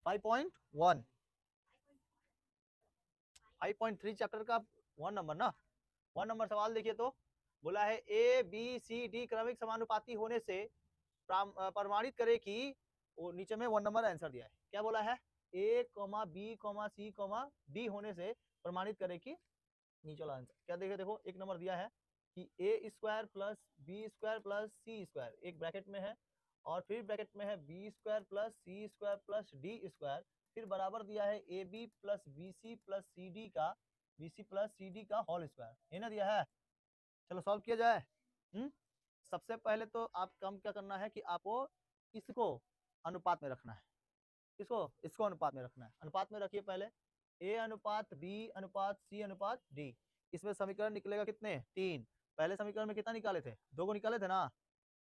5.1 5.3 chapter का 1 number ना। 1 number सवाल देखिए तो बोला है ए बी सी डी क्रमिक समानुपाती होने से प्रमाणित करे कि वो नीचे में 1 नंबर आंसर दिया है। क्या बोला है? ए comma B comma C comma D होने से प्रमाणित करे कि नीचे वाला आंसर क्या देखे। देखो 1 नंबर दिया है कि A square plus B square plus C square एक ब्रैकेट में है और फिर ब्रैकेट में है B square plus C square plus D square, फिर बराबर दिया है A B plus B C plus C D का बी सी प्लस सी डी का होल स्क्वायर, ये ना दिया है। चलो सॉल्व किया जाए। सबसे पहले तो आप काम क्या करना है कि आपको इसको अनुपात में रखना है। इसको इसको अनुपात में रखना है। अनुपात में रखिए पहले ए अनुपात बी अनुपात सी अनुपात डी। इसमें समीकरण निकलेगा कितने? 3। पहले समीकरण में कितना निकाले थे? 2 को निकाले थे ना।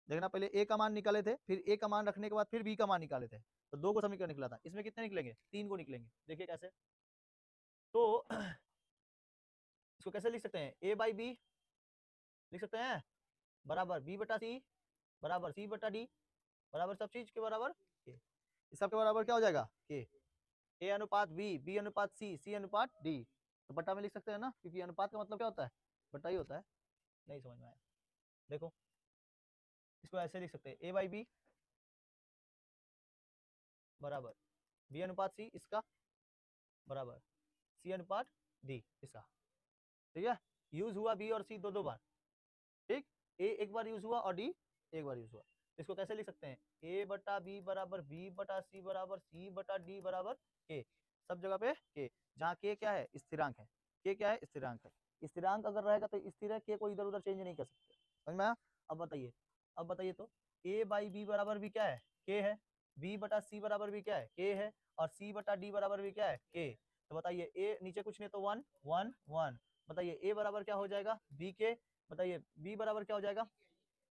देखना पहले ए का मान निकाले थे, फिर ए का मान रखने के बाद फिर बी का मान निकाले थे, तो 2 को समीकरण निकला था। इसमें कितने निकलेंगे? 3 को निकलेंगे। देखिए कैसे। तो इसको कैसे लिख सकते हैं? ए बाई बी लिख सकते हैं बराबर बी बटा सी बराबर सी बटा डी बराबर सब चीज के बराबर के। इस सब के बराबर क्या हो जाएगा? के। ए अनुपात बी बी अनुपात सी सी अनुपात डी, तो बटा में लिख सकते हैं ना, क्योंकि अनुपात का मतलब क्या होता है? बटा ही होता है। नहीं समझ में आया? देखो इसको ऐसे लिख सकते हैं ए बाई बी बराबर बी अनुपात सी इसका बराबर सी अनुपात डी इसका। ठीक है, यूज हुआ बी और सी दो बार। ठीक, ए एक बार यूज हुआ और डी एक बार यूज हुआ। इसको कैसे लिख सकते हैं? ए बटा बी बराबर बी बटा सी बराबर सी बटा डी बराबर के। सब जगह पे के, जहाँ के क्या है? स्थिरांक है। के क्या है? स्थिरांक है। स्थिरांक अगर रहेगा तो स्थिर है, के को इधर उधर चेंज नहीं कर सकते। समझ में आया? अब बताइए तो ए बाई बी बराबर भी क्या है? के है। बी बटा सी बराबर भी क्या है? के है। और सी बटा डी बराबर भी क्या है? के। तो बताइए ए नीचे कुछ नहीं तो 1 1 1। बताइए ए बराबर क्या हो जाएगा? बी के। बताइए बी बराबर क्या हो जाएगा?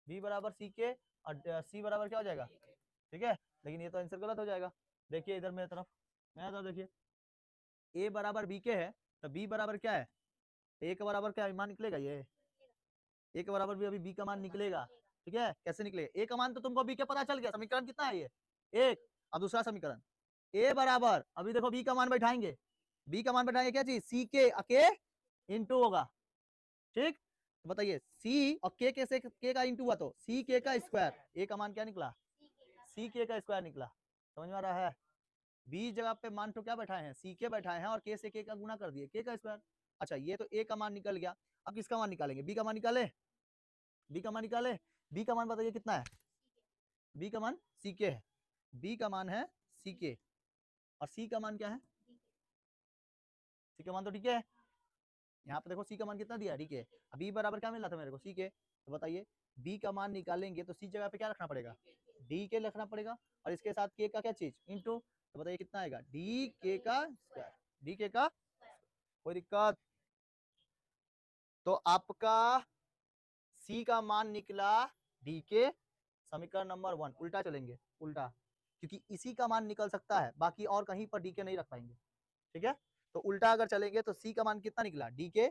बी बराबर सी के और सी बराबर क्या हो जाएगा? ठीक है, लेकिन ये तो आंसर गलत हो जाएगा। देखिए इधर मेरे तरफ देखिए, ए बराबर बी के है तो बी बराबर क्या है? ए के बराबर क्या मान निकलेगा? ये ए के बराबर भी अभी बी का मान निकलेगा। ठीक है, कैसे निकलेगा? ए का मान तो तुमको बी के पता चल गया। समीकरण कितना है ये? एक। अब दूसरा समीकरण ए बराबर, अभी देखो बी का मान बैठाएंगे। बी का मान बैठाएंगे क्या चीज? सी के इंटू होगा। ठीक, तो बताइए सी और के से के का इंटू हुआ तो सी के का स्क्वायर। ए का मान क्या निकला? सी के का स्क्वायर निकला। समझ में आ रहा है? बी जगह पे मान तो क्या बैठाए हैं? सी के बैठाए हैं और के से के का गुना कर दिए, के का स्क्वायर। अच्छा ये तो ए का मान निकल गया। अब किसका मान निकालेंगे? बी का मान निकाले। बी का मान निकाले। बी का मान बताइए कितना है? बी का मान सी के है। बी का मान है सी के और सी का मान क्या है? सी का मान तो ठीक है। यहाँ पे देखो सी का मान कितना दिया? डी के। बी बराबर क्या मिला था मेरे को? सी के। तो बताइए बी का मान निकालेंगे तो सी जगह पे क्या रखना पड़ेगा? डी के रखना पड़ेगा और इसके साथ के का क्या चीज? इंटू। तो बताइए कितना आएगा? डी के का स्क्वायर। डी के का, कोई दिक्कत? तो आपका सी का मान निकला डी के। समीकरण नंबर 1 उल्टा चलेंगे, उल्टा, क्योंकि इसी का मान निकल सकता है, बाकी और कहीं पर डी के नहीं रख पाएंगे। ठीक है, तो उल्टा अगर चलेंगे तो सी का मान कितना निकला? डी के।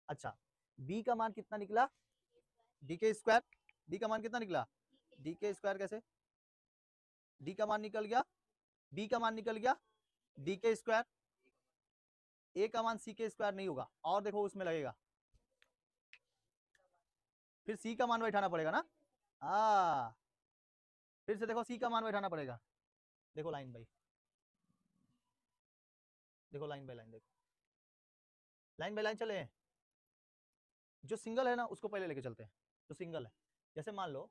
अच्छा बी का मान कितना निकला? डी के स्क्वायर। डी का मान कितना निकला? डी के स्क्वायर। कैसे? डी का मान निकल गया, बी का मान निकल गया, डी के स्क्वायर। ए का मान सी के स्क्वायर नहीं होगा और देखो उसमें लगेगा, फिर सी का मान बैठाना पड़ेगा ना। फिर से देखो सी का मान बैठाना पड़ेगा। देखो लाइन बाई देखो, लाइन बाई लाइन देखो, लाइन बाई लाइन चले। जो सिंगल है ना उसको पहले लेके चलते हैं। जो सिंगल है, जैसे मान लो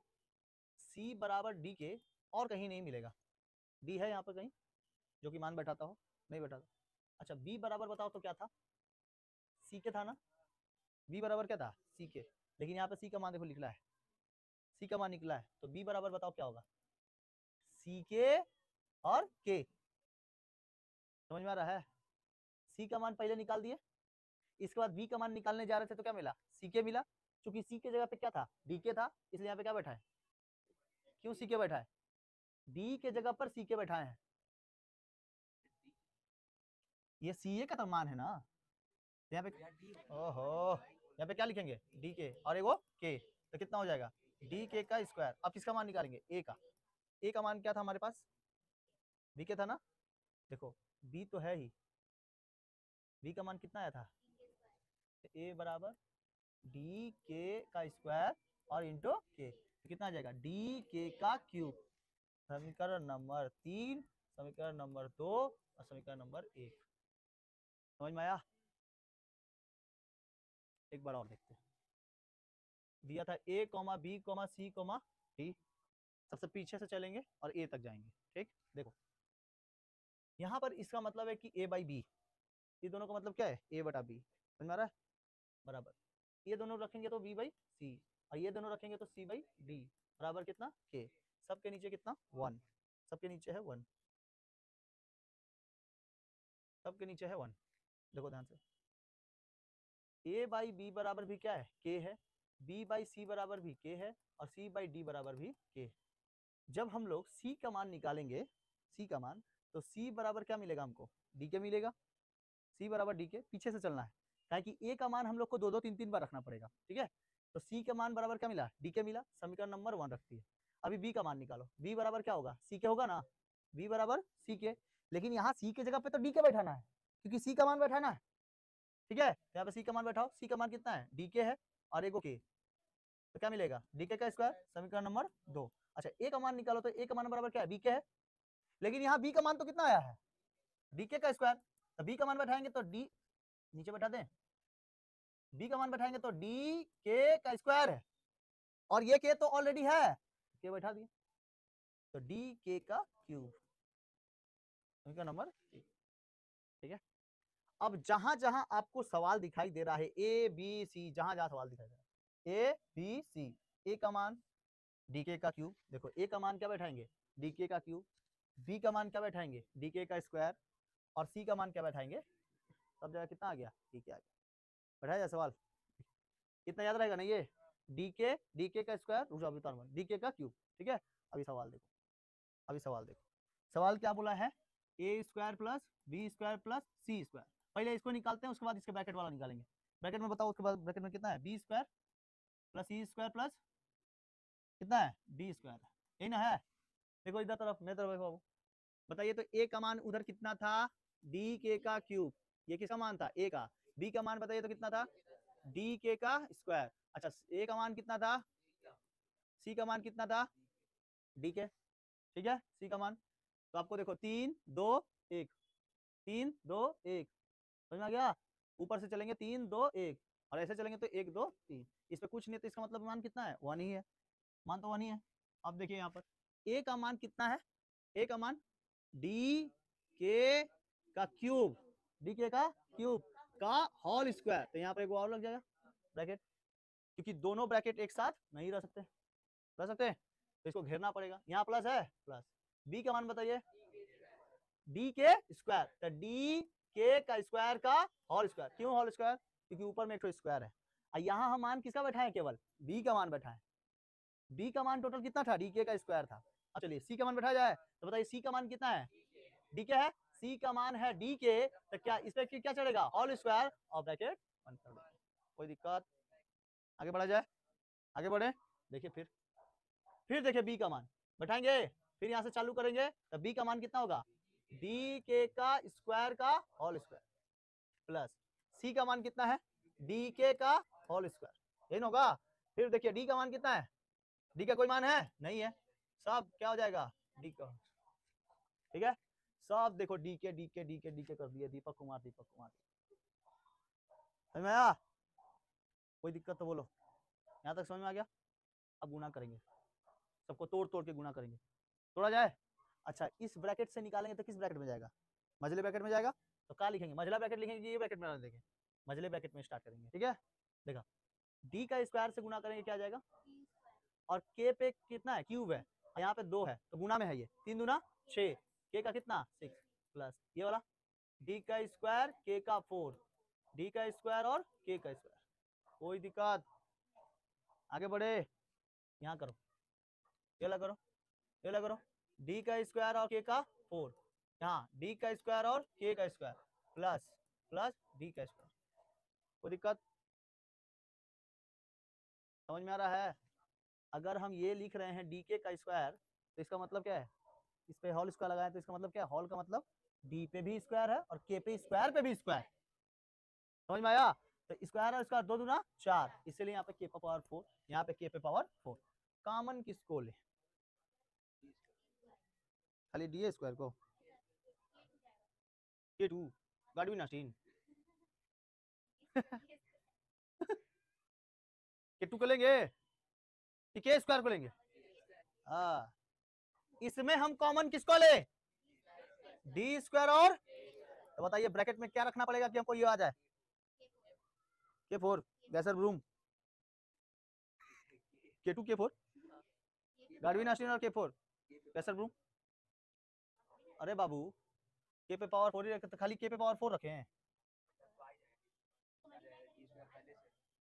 सी बराबर डी के और कहीं नहीं मिलेगा। डी है यहाँ पर कहीं जो कि मान बैठाता हो? नहीं बैठाता। अच्छा बी बराबर बताओ तो क्या था? सी के था ना। बी बराबर क्या था? सी के। लेकिन यहाँ पे सी का मान देखो निकला है, सी का मान निकला है, तो बी बराबर बताओ क्या होगा? सी के और के। समझ में आ रहा है? सी का मान पहले निकाल दिए, इसके बाद बी का मान निकालने जा रहे थे तो क्या मिला? सी के मिला। क्योंकि सी के जगह पे क्या था? डी के था, इसलिए यहाँ पे क्या बैठा है? क्यों सी के बैठा है? डी के जगह पर सी के बैठाए हैं। ये सी ए का तो मान है ना। यहाँ पे ओहो, यहाँ पे क्या लिखेंगे? डी के और एक वो के, तो कितना हो जाएगा? डी के का स्क्वायर। अब किसका मान निकालेंगे? ए का। ए का मान क्या था हमारे पास? डी के था ना। देखो b तो है ही, b का मान कितना आया था, a बराबर डी के का स्क्वायर और इंटू के, कितना आ जाएगा डी के का क्यूब। समीकरण नंबर 3, समीकरण नंबर 2 और समीकरण नंबर 1। समझ में आया? एक बार और देखते हैं। दिया था a, b, c, d। सबसे पीछे से चलेंगे और a तक जाएंगे। ठीक, देखो यहाँ पर इसका मतलब है कि a बाई बी, ये दोनों का मतलब क्या है, a बटा बी। समझ में आ रहा है? बराबर ये दोनों रखेंगे तो b बाई सी, और ये दोनों रखेंगे तो c बाई डी, बराबर कितना k। सबके नीचे कितना 1, सबके नीचे है 1, सबके नीचे है 1। देखो ध्यान से, a बाई बी बराबर भी क्या है, k है, b बाई सी बराबर भी k है, और c बाई डी बराबर भी k। जब हम लोग c का मान निकालेंगे, c का मान, तो c बराबर क्या मिलेगा हमको, डी के मिलेगा। c बराबर डी के, पीछे से चलना है, ताकि a का मान हम लोग को 2 2 3 3 बार रखना पड़ेगा। ठीक है, तो c का मान बराबर क्या मिला, डी के मिला। समीकरण नंबर 1 रखती है। अभी b का मान निकालो, b बराबर क्या होगा, c के होगा ना, b बराबर c के। लेकिन यहाँ c के जगह पे तो डी के बैठाना है, क्योंकि c का मान बैठाना है। ठीक है, यहाँ पे c का मान बैठाओ, c का मान कितना है, डी के है और एगो के, तो क्या मिलेगा डी के का स्क्वायर। समीकरण नंबर 2। अच्छा a का मान निकालो, तो a का मान बराबर क्या है, बी के है। लेकिन यहाँ b का मान तो कितना आया है, डी के का स्क्वायर, तो b का मान बैठाएंगे तो डी, नीचे बैठा दें, b का मान बैठाएंगे तो डी के का स्क्वायर है, और ये के तो ऑलरेडी है, के बैठा दिए, तो डी के का क्यूब। समीकरण नंबर 1। ठीक है, अब जहां जहां आपको सवाल दिखाई दे रहा है ए बी सी, जहां जहां सवाल दिखाई दे रहा है ए बी सी, ए का मान डीके का क्यूब, देखो ए का मान क्या बैठाएंगे, डीके का क्यूब, बी का मान क्या बैठाएंगे, डीके का स्क्वायर, और सी का मान क्या बैठाएंगे, सब जगह कितना आ गया, डीके आ गया। बैठाया जाए सवाल, कितना याद रहेगा ना ये, डीके का स्क्वायर, रुक जाओ अभी डीके का क्यूब। ठीक है, अभी सवाल देखो, अभी सवाल देखो, सवाल क्या बोला है, A square plus B square plus C square. पहले इसको निकालते हैं, उसके बाद इसके ब्रैकेट वाला निकालेंगे। ब्रैकेट में बताओ, उसके बाद ब्रैकेट में कितना है, B square plus C square plus कितना है, डी स्क्वायर। यही ना है, देखो इधर तरफ, मेरे तरफ देखो, बताइए तो ए का मान उधर कितना था, डी के का क्यूब, ये किसका मान था, ए का। बी का मान बताइए तो कितना था, डी के का स्क्वायर। अच्छा ए का मान कितना था, सी का मान कितना था, डी के। ठीक है, सी का मान, तो आपको देखो 3 2 1, 3 2 1, समझ में आ गया। ऊपर से चलेंगे 3 2 1, और ऐसे चलेंगे तो 1 2 3, इस पे कुछ नहीं, तो इसका मतलब मान कितना है, 1 ही है, मान तो 1 ही है। अब देखिए यहाँ पर ए का मान कितना है, ए का मान डी के का क्यूब, डी के का क्यूब का होल स्क्वायर, तो यहाँ पर एक और लग जाएगा ब्रैकेट, क्योंकि दोनों ब्रैकेट एक साथ नहीं रह सकते, रह सकते हैं, तो इसको घेरना पड़ेगा। यहाँ प्लस है, प्लस बी का मान बताइए, डी के स्क्वायर, तो डी के का स्क्वायर का होल स्क्वायर। क्यों होल स्क्वायर, क्योंकि ऊपर में एक स्क्वायर है, और यहाँ हम मान किसका बैठा है, केवल बी का मान बैठा है। बी का मान टोटल कितना था, डी के का स्क्वायर था। अब चलिए सी का मान बैठा जाए, तो बताइए सी का मान कितना है, डी के है, सी का मान है डी के, तो क्या इस पे क्या चढ़ेगा, होल स्क्वायर और ब्रैकेट बंद कर देंगे। कोई दिक्कत, आगे बढ़ा जाए, आगे बढ़े। देखिए फिर देखिए बी का मान बैठाएंगे, फिर यहाँ से चालू करेंगे, तो बी का मान कितना होगा, डी के का स्क्वायर का होल स्क्वायर, प्लस सी का मान कितना है, डी के का होल स्क्वायर, यही होगा। फिर देखिए डी का मान कितना है, डी का कोई मान है नहीं है, सब क्या हो जाएगा, डी का। ठीक है, सब देखो डी के डी के डी के डी के कर दिए, दीपक कुमार दीपक कुमार। समझ में आया, कोई दिक्कत तो बोलो, यहाँ तक समझ में आ गया। अब गुना करेंगे, सबको तोड़ तोड़ के गुना करेंगे, तोड़ा जाए। अच्छा इस ब्रैकेट से निकालेंगे तो किस ब्रैकेट में जाएगा, मझले ब्रैकेट में जाएगा, तो क्या लिखेंगे, मझला ब्रैकेट लिखेंगे, ये ब्रैकेट में देखें, मझले ब्रैकेट में स्टार्ट करेंगे। ठीक है, देखा डी का स्क्वायर से गुना करेंगे क्या जाएगा, और के पे कितना है, क्यूब है, और यहाँ पे 2 है, तो गुना में है, ये 3 दूना 6, के का कितना 6, प्लस ये वाला डी का स्क्वायर के का 4, डी का स्क्वायर और के का स्क्वायर। कोई दिक्कत, आगे बढ़े, यहाँ करो, ये लगा करो, ये लगा करो, डी का स्क्वायर और के का 4, यहाँ डी का स्क्वायर और के का स्क्वायर, प्लस प्लस डी का स्क्वायर। कोई दिक्कत, समझ में आ रहा है। अगर हम ये लिख रहे हैं डी के का स्क्वायर, तो इसका मतलब क्या है, इस पे होल स्क्वायर लगाए, तो इसका मतलब क्या है, होल का मतलब डी पे भी स्क्वायर है और के पे स्क्वायर पे भी स्क्वायर, समझ में आया? तो स्क्वायर और स्क्वायर 2 दूना 4, इसलिए यहाँ पे के पावर 4, यहाँ पे के पे पावर 4। कॉमन किसको ले? खाली डी स्क्वायर को, के टू गाड़ी नास्टीन के टू को लेंगे कि के स्क्वायर को लेंगे? हाँ, इसमें हम कॉमन किसको ले? D square. और तो बताइए ब्रैकेट में क्या रखना पड़ेगा कि हमको ये आ जाए? के फोर वैसर रूम, के टू के फोर गार्डविन आस्टीन और के फोर वैसर रूम। अरे बाबू के पे पावर 4 ही रखे तो खाली के पे पावर 4 रखे हैं,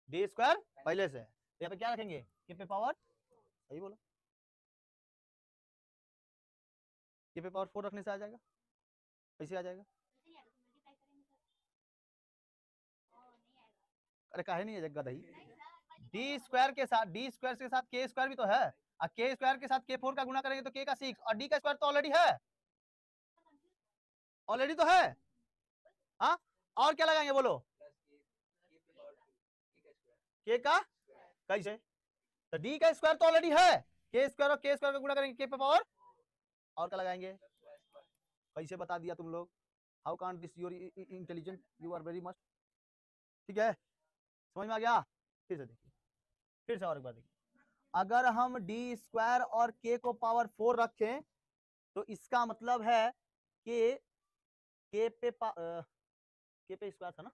डी स्क्वायर पहले से, तो यहाँ पे क्या रखेंगे? के पे पावर, सही बोला, के पे पावर 4 रखने से आ जाएगा। कैसे आ जाएगा? अरे काहे नहीं है गधा ही, डी स्क्वायर के साथ के स्क्वायर भी तो है, और के स्क्वायर के साथ के 4 का गुना करेंगे तो के का 6, और डी का स्क्वायर तो ऑलरेडी है, ऑलरेडी तो है। हाँ, और क्या लगाएंगे बोलो? के का कैसे? तो डी का स्क्वायर तो ऑलरेडी है, के स्क्वायर और के स्क्वायर का गुणा करेंगे के पे पावर, और क्या लगाएंगे? कैसे बता दिया तुम लोग? How can't this your intelligent, you are very much. ठीक है, समझ में आ गया? फिर से देखिए, फिर से और एक बार देखिए, अगर हम डी स्क्वायर और के को पावर 4 रखें तो इसका मतलब है कि के पे स्क्वायर था ना,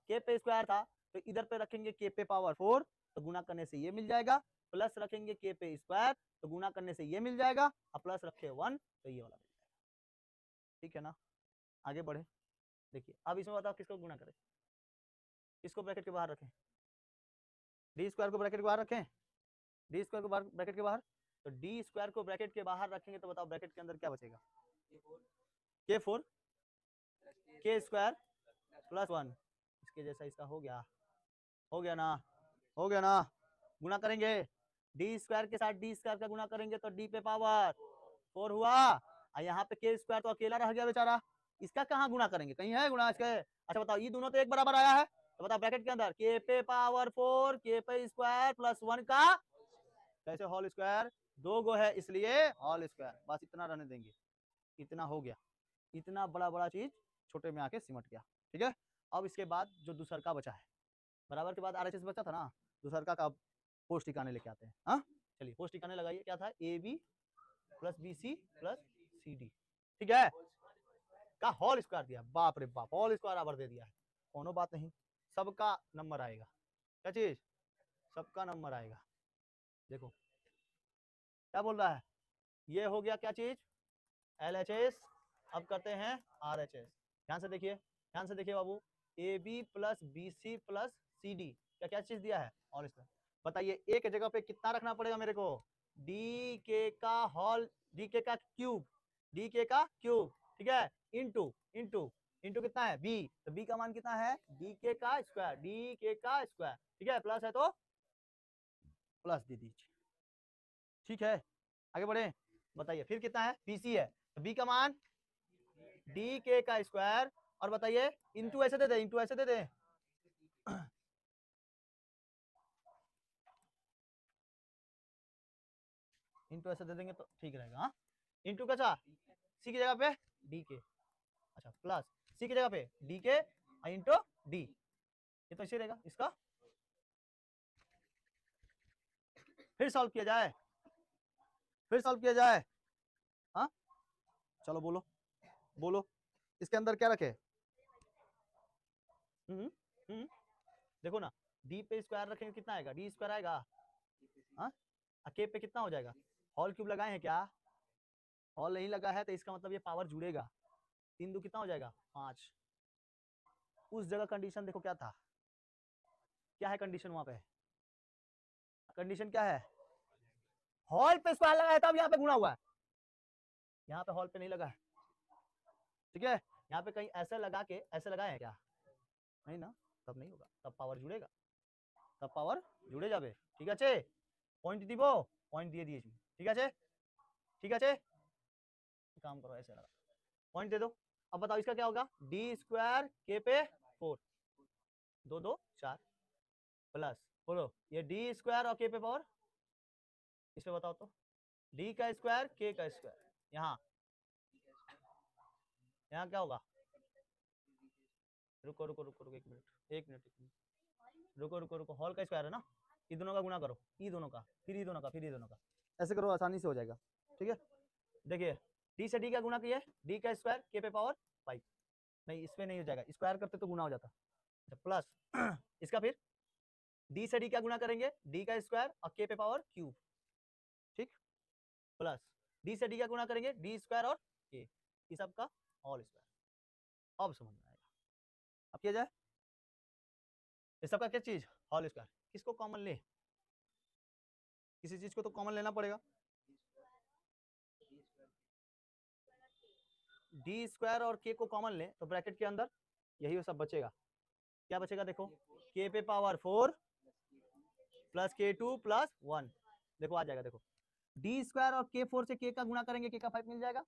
के पे स्क्वायर था, तो इधर पे रखेंगे के पे पावर 4 तो गुना करने से ये मिल जाएगा, प्लस रखेंगे के पे स्क्वायर तो गुना करने से ये मिल जाएगा, और प्लस रखे 1 तो ये वाला मिल जाएगा। ठीक है ना? आगे बढ़े, देखिए अब इसमें बताओ किसको गुना करें, किसको ब्रैकेट के बाहर रखें? डी स्क्वायर को ब्रैकेट के बाहर रखें, डी स्क्वायर को ब्रैकेट के बाहर, तो डी स्क्वायर को ब्रैकेट के बाहर रखेंगे तो बताओ ब्रैकेट के अंदर क्या बचेगा? के 4 के स्क्वायर प्लस 1, इसके जैसा इसका हो गया, हो गया ना, हो गया ना? गुना करेंगे डी स्क्वायर के साथ डी स्क्वायर का गुना करेंगे तो डी पे पावर 4 हुआ, और यहाँ पे के स्क्वायर तो अकेला रह गया बेचारा, इसका कहाँ गुना करेंगे? कहीं है गुना इसके? अच्छा बताओ, ये दोनों तो एक बराबर आया है, तो बताओ ब्रैकेट के अंदर के पे पावर 4 के पे स्क्वायर प्लस 1 का कैसे होल स्क्वायर, 2 गो है इसलिए होल स्क्वायर, बस इतना रहने देंगे, इतना हो गया, इतना बड़ा बड़ा चीज छोटे में आके सिमट गया। ठीक है, अब इसके बाद जो दूसर का बचा है, बराबर के बाद आरएचएस बचा था ना, दूसर का पोस्ट ठिकाने लेके आते हैं। हाँ चलिए, पोस्ट ठिकाने लगाइए, क्या था? A B plus B C plus C d, ठीक है, का होल स्क्वायर दिया, बाप रे बाप, होल स्क्वायर आवर दे दिया है, कोनो बात नहीं, सबका नंबर आएगा, क्या चीज? सबका नंबर आएगा। देखो क्या बोल रहा है, ये हो गया क्या चीज? LHS। अब करते हैं RHS, ध्यान से देखिए, ध्यान से देखिए बाबू, A B plus B C plus C D, क्या क्या चीज दिया है? और इसमें बताइए एक जगह पे कितना रखना पड़ेगा मेरे को? डी के का होल, डी के का क्यूब, डी के का क्यूब, ठीक है, इंटू इंटू इंटू कितना है? बी, तो बी का मान कितना है? डी के का स्क्वायर, डी के का स्क्वायर, ठीक है, प्लस है तो प्लस दे दीजिए। ठीक है, आगे बढ़े, बताइए फिर कितना है? बीसी है, तो बी का मान डी के का स्क्वायर, और बताइए इंटू ऐसे दे दे, इंटू ऐसे दे दे, इंटू ऐसे दे देंगे तो ठीक रहेगा। हाँ, इंटू का सा सी की जगह पे डी के, अच्छा प्लस सी की जगह पे डी के इंटू डी, ये तो ऐसे रहेगा। इसका फिर सॉल्व किया जाए, फिर सॉल्व किया जाए। हाँ चलो बोलो, बोलो इसके अंदर क्या रखे? देखो ना, डी पे स्क्वायर रखेंगे कितना आएगा? डी स्क्वायर आएगा। हाँ, के पे कितना हो जाएगा? हॉल क्यूब लगाए हैं क्या? हॉल नहीं लगा है तो इसका मतलब ये पावर जुड़ेगा, 3 दो कितना हो जाएगा? 5। उस जगह कंडीशन देखो क्या था, क्या है कंडीशन वहां पे? कंडीशन क्या है? हॉल पे स्क्वायर लगा है तब यहाँ पे गुणा हुआ है, यहाँ पे हॉल पे नहीं लगा है, ठीक है, यहाँ पे कहीं ऐसे लगा के ऐसे लगाए हैं क्या? नहीं ना, तब नहीं होगा, तब पावर जुड़ेगा, तब पावर जुड़े जाबे। ठीक है, पॉइंट দিব, पॉइंट দিয়ে দিয়েছি, ঠিক আছে, ঠিক আছে, काम करो ऐसे लगा, पॉइंट दे दो। अब बताओ इसका क्या होगा, डी स्क्वायर के पे 4, 2 2 4 प्लस, बोलो ये डी स्क्वायर और के पे पावर, इसमें बताओ तो डी का स्क्वायर के का स्क्वायर, यहाँ क्या होगा, रुको रुको रुको रुको 1 मिनट 1 मिनट 1 मिनट, रुको रुको रुको, हॉल का स्क्वायर है ना, ये दोनों का गुना करो, ई दोनों का, फिर ई दोनों का, फिर ई दोनों का, ऐसे करो आसानी से हो जाएगा। ठीक है, देखिए डी से डी का गुना किया, डी का स्क्वायर के पे पावर 5, नहीं इसमें नहीं हो जाएगा, स्क्वायर करते तो गुना हो जाता, प्लस इसका फिर डी से डी का गुना करेंगे, डी का स्क्वायर और के पे पावर क्यूब, ठीक, प्लस डी से डी का गुना करेंगे, डी स्क्वायर और के, इस सब का होल स्क्वायर। अब समझ में आएगा, अब किया जाए इस सब का क्या चीज, होल स्क्वायर, किसको कॉमन ले, किसी चीज को तो कॉमन लेना पड़ेगा, डी स्क्वायर और के को कॉमन ले तो ब्रैकेट के अंदर यही सब बचेगा, क्या बचेगा देखो, के पे पावर 4 प्लस के 2 प्लस 1, देखो आ जाएगा, देखो डी स्क्वायर और के 4 से के का गुना करेंगे, के का 5 मिल जाएगा,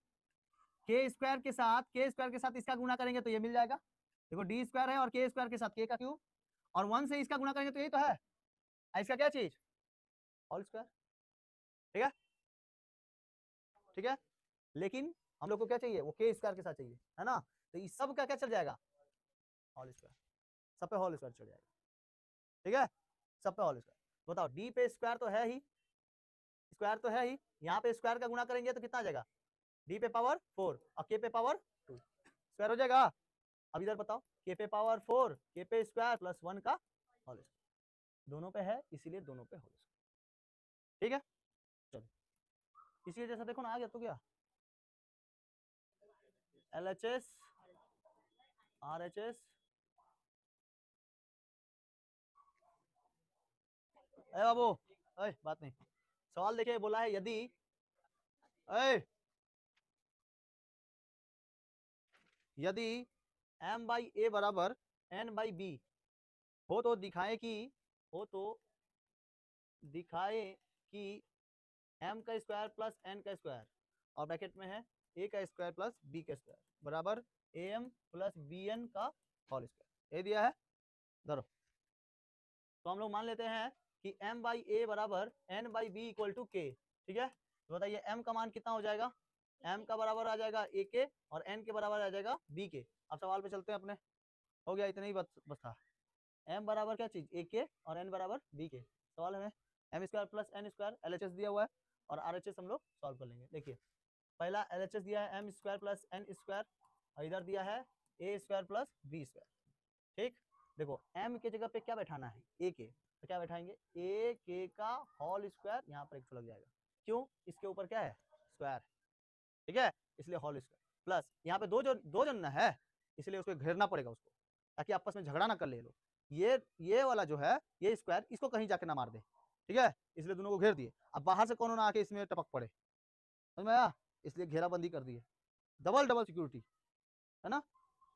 के स्क्वायर के साथ इसका गुना करेंगे तो ये मिल जाएगा, देखो डी स्क्वायर है और के स्क्वायर के साथ के का क्यूब, और 1 से इसका गुना करेंगे तो यही तो है, इसका क्या चीज, होल स्क्वायर। ठीक है, ठीक है, लेकिन हम लोग को क्या चाहिए, वो के स्क्वायर के साथ चाहिए, है ना, तो इस सब का क्या चल जाएगा, होल स्क्वायर, सब पे होल स्क्वायर चल जाएगा। ठीक है, सब पे होल स्क्वायर, बताओ डी पे स्क्वायर तो है ही, स्क्वायर तो है ही, यहाँ पे स्क्वायर का गुना करेंगे तो कितना आ जाएगा, डी पे पावर 4 और के पे पावर 2, स्क्वायर हो जाएगा। अब इधर बताओ के पे पावर 4 के पे स्क्वायर प्लस 1 का होल स्क्वायर, दोनों पे है इसीलिए दोनों पे होल स्क्वायर। ठीक है, चलो इसी जैसा देखो ना, आ गया तो क्या, LHS RHS, अरे बाबू, अरे बात नहीं, सवाल देखिए बोला है यदि, यदि m बाई ए बराबर n बाई बी हो तो दिखाए कि m का स्क्वायर प्लस n का स्क्वायर और ब्रैकेट में है a का स्क्वायर प्लस b का स्क्वायर बराबर am प्लस bn का होल स्क्वायर, ये दिया है धरो, तो हम लोग मान लेते हैं कि m बाई ए बराबर n by b equal to k. ठीक है, तो बताइए m का मान कितना हो जाएगा, m का बराबर आ जाएगा a के और n के बराबर आ जाएगा b के। अब सवाल पे चलते हैं अपने, हो गया इतना ही बस था, m बराबर क्या चीज, a के और n बराबर b के, सवाल है m square plus n square LHS दिया हुआ है और RHS हम लोग सॉल्व कर लेंगे। देखिए पहला LHS दिया है m square plus n square और इधर दिया है a square plus b square. ठीक, देखो m के जगह पे क्या बैठाना है, a के, तो क्या बैठाएंगे, a के का होल स्क्वायर, यहाँ पर 100 लग जाएगा, क्यों, इसके ऊपर क्या है स्क्वायर, ठीक है, इसलिए होल स्क्वायर प्लस यहाँ पे दो जन है इसलिए उसको घेरना पड़ेगा उसको, ताकि आपस में झगड़ा ना कर ले लोग, ये वाला जो है ये स्क्वायर इसको कहीं जाके ना मार दे, ठीक है, इसलिए दोनों को घेर दिए, अब बाहर से कौन ना आके इसमें टपक पड़े, समझ में आया, इसलिए घेराबंदी कर दी है, डबल सिक्योरिटी, है ना,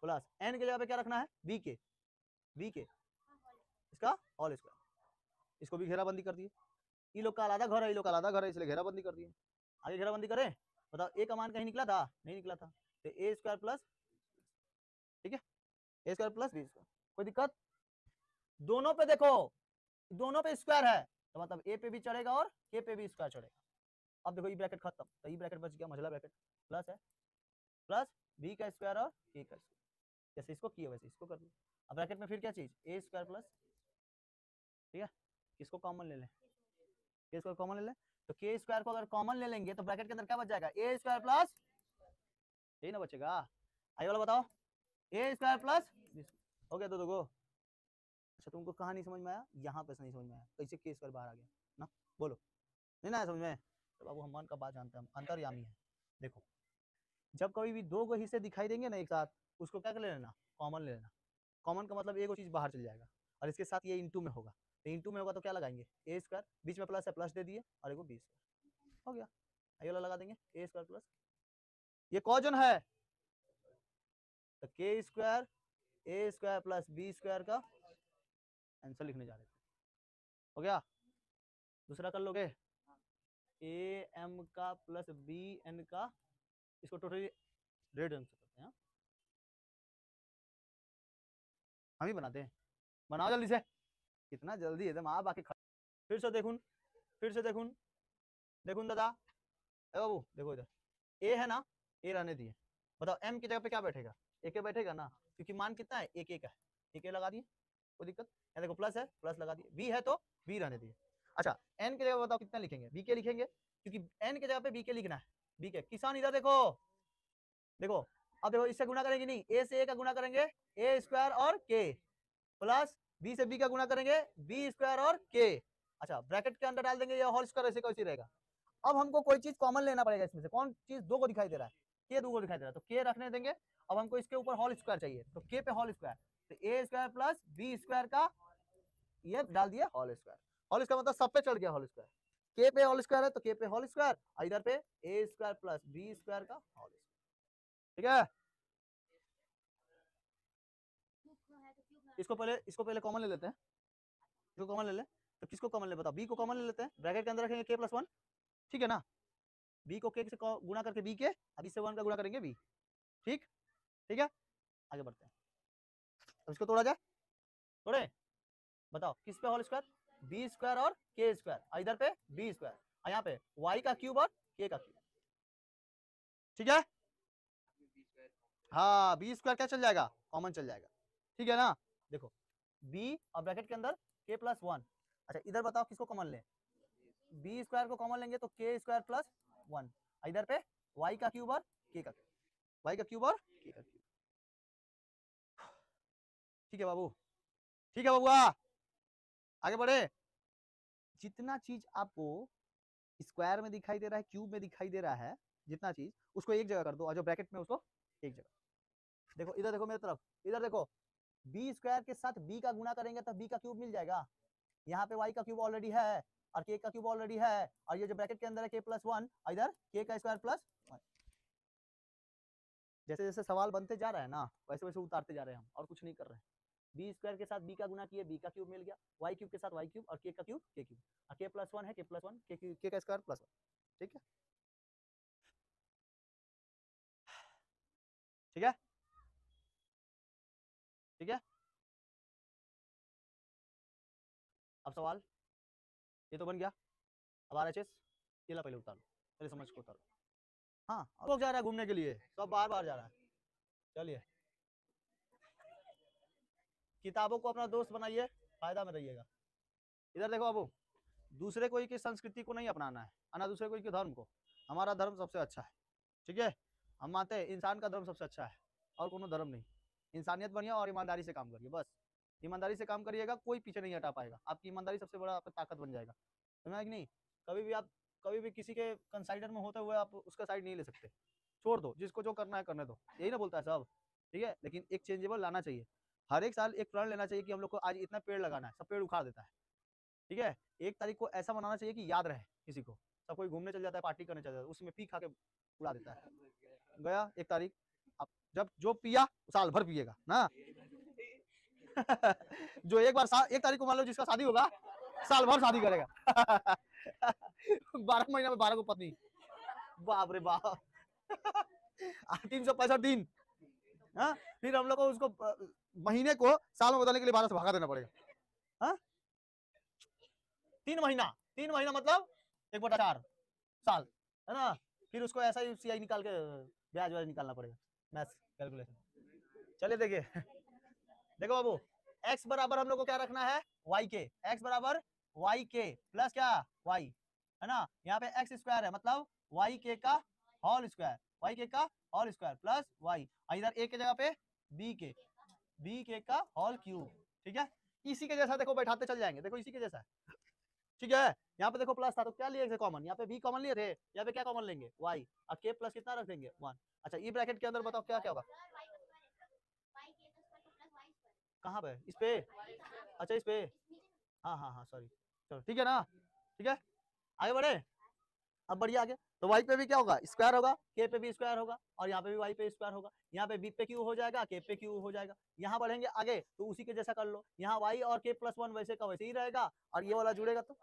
प्लस n के जगह पे क्या रखना है, b के इसका होल स्क्वायर, इसको भी घेराबंदी कर दिए, ये लोग का आलादा घर है, ये लोग का आलादा घर है, इसलिए घेराबंदी कर दिए। आगे घेराबंदी करें, बताओ a का मान कहीं निकला था, नहीं निकला था, तो a स्क्वायर प्लस, ठीक है, a square plus b square, कोई दिक्कत, दोनों पे देखो, दोनों पे स्क्वायर है तो मतलब a पे भी चढ़ेगा और k पे भी स्क्वायर चढ़ेगा। अब देखो ये ब्रैकेट खत्म, तो ये ब्रैकेट बच गया, मझला ब्रैकेट प्लस है, प्लस b का स्क्वायर और k का स्क्वायर, जैसे इसको किया वैसे इसको कर लो। अब ब्रैकेट में फिर क्या चीज, a स्क्वायर प्लस, ठीक है, किसको कॉमन ले लें, k स्क्वायर कॉमन ले लें, तो k स्क्वायर को अगर कॉमन ले लेंगे तो ब्रैकेट के अंदर क्या बच जाएगा, a स्क्वायर प्लस, यही ना बचेगा, आगे वाला बताओ, a स्क्वायर प्लस, हो गया दो को। अच्छा तुमको कहाँ नहीं समझ में आया, यहाँ पे से नहीं समझ में आया, कैसे के स्क्वायर बाहर आ गया ना, बोलो, नहीं ना समझ में, तो बाबू हम मन का बात जानते हैं, हम अंतर्यामी है। देखो जब कभी भी दो हिस्से दिखाई देंगे ना एक साथ, उसको क्या कर लेना, कॉमन ले लेना, कॉमन का मतलब एक चीज बाहर चल जाएगा और इसके साथ ये इंटू में होगा, तो इंटू में होगा तो क्या लगाएंगे, ए स्क्वायर, बीच में प्लस है प्लस दे दिए और एक बी स्क्वायर, हो गया, ये वाला लगा देंगे ए स्क्वायर प्लस, ये कॉजन है तो के स्क्वायर ए स्क्वायर प्लस बी स्क्वायर का आंसर लिखने जा रहे थे, हो गया, दूसरा कर लोगे, ए एम का प्लस बी एन का, इसको टोटली रेड रंग से करते हैं, हम ही बनाते हैं, बनाओ जल्दी से, कितना जल्दी एकदम आप आके फिर से देखून, फिर से देखून, देखून दादा, बाबू देखो इधर, ए है ना, ए रहने दिए, बताओ एम की जगह पे क्या बैठेगा, ए के बैठेगा ना, क्योंकि मान कितना है, एक एक है, एक लगा दिए, कोई दिक्कत, यहाँ देखो प्लस है, प्लस लगा दिए, बी है तो बी रहने दिए। अच्छा एन की जगह बताओ कितना लिखेंगे, बी के लिखेंगे, क्योंकि एन की जगह पे बी के लिखना है, बी के। किसान इधर देखो, देखो अब देखो इससे गुना करेंगे नहीं, ए से ए का गुना करेंगे, ए स्क्वायर और के, प्लस बी से बी का गुना करेंगे, बी स्क्वायर और के। अच्छा ब्रैकेट के अंदर डाल देंगे, ये होल स्क्वायर ऐसे कैसे रहेगा। अब हमको कोई चीज कॉमन लेना पड़ेगा इसमें से, कौन चीज दो को दिखाई दे रहा है, के दो को दिखाई दे रहा है, तो के रखने देंगे। अब हमको इसके ऊपर होल स्क्वायर चाहिए, तो के पे होल स्क्वायर, तो ए स्क्वायर प्लस बी स्क्वायर का ये डाल दिया होल स्क्वायर, होल स्क्वायर मतलब सब पे चढ़ गया होल स्क्वायर, के पे होल स्क्वायर है तो के पे होल स्क्वायर, और इधर पे ए स्क्वायर प्लस बी स्क्वायर का होल स्क्वायर, ठीक है। इसको पहले कॉमन ले लेते हैं, इसको कॉमन ले ले, तो किसको कॉमन ले बताओ, बी को कॉमन ले लेते हैं, ब्रैकेट के अंदर रखेंगे के प्लस वन, ठीक है ना, बी को के से गुणा करके बी के, अब इससे वन का गुणा करेंगे बी, ठीक, ठीक है। आगे बढ़ते हैं, अब इसको तोड़ा जाए, तोड़े, बताओ किस पे होल स्क्वायर, बी स्क्वायर और के स्क्वायर, इधर पे बी स्क्वायर, और यहाँ पे वाई का क्यूब और के का क्यूब, ठीक है। हाँ बी स्क्वायर क्या चल जाएगा, कॉमन चल जाएगा, ठीक है ना। देखो बी और ब्रैकेट के अंदर के प्लस वन, अच्छा इधर बताओ किसको कॉमन ले, बी स्क्वायर को कॉमन लेंगे तो के स्क्वायर प्लस वन, इधर पे वाई का क्यूब और के का क्यूब, वाई का क्यूब और के का क्यूब, ठीक है बाबू, ठीक है बाबुआ, आगे बढ़े। जितना चीज आपको स्क्वायर में दिखाई दे रहा है, क्यूब में दिखाई दे रहा है, जितना चीज उसको एक जगह कर दो, और जो ब्रैकेट में उसको एक जगह। देखो इधर देखो मेरी तरफ, इधर देखो, बी स्क्वायर के साथ बी का गुणा करेंगे तो बी का क्यूब मिल जाएगा, यहाँ पे वाई का क्यूब ऑलरेडी है और के का क्यूब ऑलरेडी है, और ये जो ब्रैकेट के अंदर है के प्लस वन, इधर के का स्क्वायर प्लस वन। जैसे जैसे सवाल बनते जा रहा है ना, वैसे वैसे उतारते जा रहे हैं हम, और कुछ नहीं कर रहे हैं। बी स्क्वायर के साथ बी का गुना किए, बी का क्यूब मिल गया, वाई क्यूब के साथ वाई क्यूब, और के का क्यूब के क्यूब, और के प्लस वन है, के प्लस वन, के का स्क्वायर प्लस वन, ठीक है, ठीक है, ठीक है। अब सवाल ये तो बन गया, अब RHS ये ला, पहले उतार लो, पहले समझ को उतारो। हाँ लोग जा रहा है घूमने के लिए, सब बार बार जा रहा है, चलिए किताबों को अपना दोस्त बनाइए, फायदा में रहिएगा। इधर देखो बाबू, दूसरे कोई की संस्कृति को नहीं अपनाना है, ना दूसरे कोई के धर्म को, हमारा धर्म सबसे अच्छा है, ठीक है। हम मानते हैं इंसान का धर्म सबसे अच्छा है, और कोनो धर्म नहीं। इंसानियत बनिए और ईमानदारी से काम करिए, बस ईमानदारी से काम करिएगा, कोई पीछे नहीं हटा पाएगा, आपकी ईमानदारी सबसे बड़ा आपका ताकत बन जाएगा, समझा कि नहीं। कभी भी आप कभी भी किसी के कंसाइडर में होते हुए आप उसका साइड नहीं ले सकते, छोड़ दो, जिसको जो करना है करने दो, यही ना बोलता है सब, ठीक है। लेकिन एक चेंजेबल लाना चाहिए, हर एक साल एक प्रण लेना चाहिए कि हम लोग को आज इतना पेड़ लगाना है, सब पेड़ उखाड़ देता है, ठीक है। 1 तारीख को ऐसा मनाना चाहिए कि याद रहे किसी को, सब कोई घूमने चल जाता है, पार्टी करने चल जाता है, उसमें पी खा के उड़ा देता है, गया 1 तारीख, अब जब जो पिया साल भर पिएगा ना। जो एक बार 1 तारीख को मान लो जिसका शादी होगा, साल भर शादी करेगा। 12 महीना में 12 को पत्नी, बाप रे बाप। 365 दिन, हाँ फिर हम लोग को उसको महीने को साल में बदलने के लिए 12 से भागा देना पड़ेगा, हाँ 3 महीना, 3 महीना मतलब 1/4 साल, है ना। फिर उसको ऐसा ही CI निकाल के ब्याज व्याज निकालना पड़ेगा, मैथ्स कैलकुलेशन। चलिए देखिए, देखो बाबू, x बराबर हम लोग को क्या रखना है, y के, x बराबर y के प्लस क्या y, है ना। यहाँ पे x स्क्वायर है मतलब y के का होल स्क्वायर, y के का होल स्क्वायर प्लस y, इधर a के जगह पे b के का होल क्यूब, ठीक है। इसी के जैसा देखो बैठाते चल जाएंगे, देखो इसी के जैसा, ठीक है। यहाँ पे देखो प्लस था तो क्या लिए थे कॉमन, यहाँ पे b कॉमन लिए थे, यहाँ पे क्या कॉमन लेंगे y, और k प्लस कितना रख देंगे 1। अच्छा ये ब्रैकेट के अंदर बताओ क्या क्या होगा, कहाँ पे, इस पे, अच्छा इस पे, हाँ हाँ हाँ सॉरी, चलो ठीक है ना, ठीक है। आगे बढ़े, अब बढ़िए आगे, तो y पे भी क्या होगा, स्क्वायर होगा, k पे भी स्क्वायर होगा, और यहाँ पे भी y पे स्क्वायर होगा, यहाँ पे b पे q हो जाएगा, k पे q हो जाएगा। यहाँ बढ़ेंगे आगे तो उसी के जैसा कर लो, यहाँ y और k प्लस वन वैसे का वैसे ही रहेगा, और ये वाला जुड़ेगा तो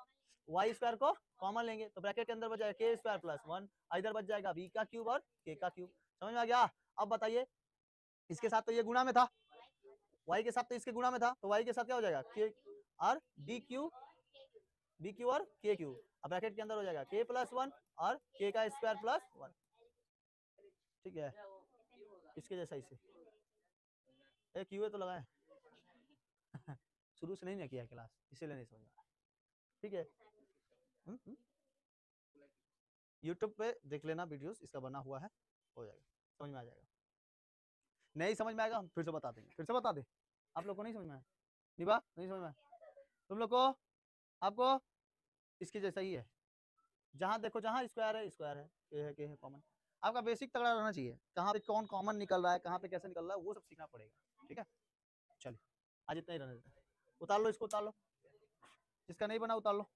y स्क्वायर को कॉमन लेंगे तो ब्रैकेट के अंदर बच जाएगा k स्क्वायर प्लस वन, इधर बच जाएगा b का क्यूब और k का क्यूब, समझ में आ गया। अब बताइए इसके साथ तो ये गुणा में था, y के साथ तो इसके गुणा में था, तो y के साथ क्या हो जाएगा, k और डी क्यू और के क्यू, अब ब्रैकेट के अंदर हो जाएगा k प्लस 1 और k का स्क्वायर प्लस 1, ठीक है, इसके जैसा इसे क्यू तो लगाए शुरू से नहीं ना किया क्लास, इसीलिए नहीं समझ में आया, ठीक है। यूट्यूब पे देख लेना वीडियोस, इसका बना हुआ है, हो जाएगा, समझ में आ जाएगा। नहीं समझ में आएगा हम फिर से बता देंगे, फिर से बता दे, आप लोग को नहीं समझ में आया, निभा नहीं समझ में आया तुम लोग को, आपको इसके जैसा ही है, जहां देखो जहां स्क्वायर है स्क्वायर है, के है कॉमन, आपका बेसिक तगड़ा रहना चाहिए, कहाँ पे कौन कॉमन निकल रहा है, कहाँ पे कैसे निकल रहा है, वो सब सीखना पड़ेगा, ठीक है। चलिए आज इतना ही रहने देते हैं, उतार लो इसको, उतार लो, जिसका नहीं बना उतार लो।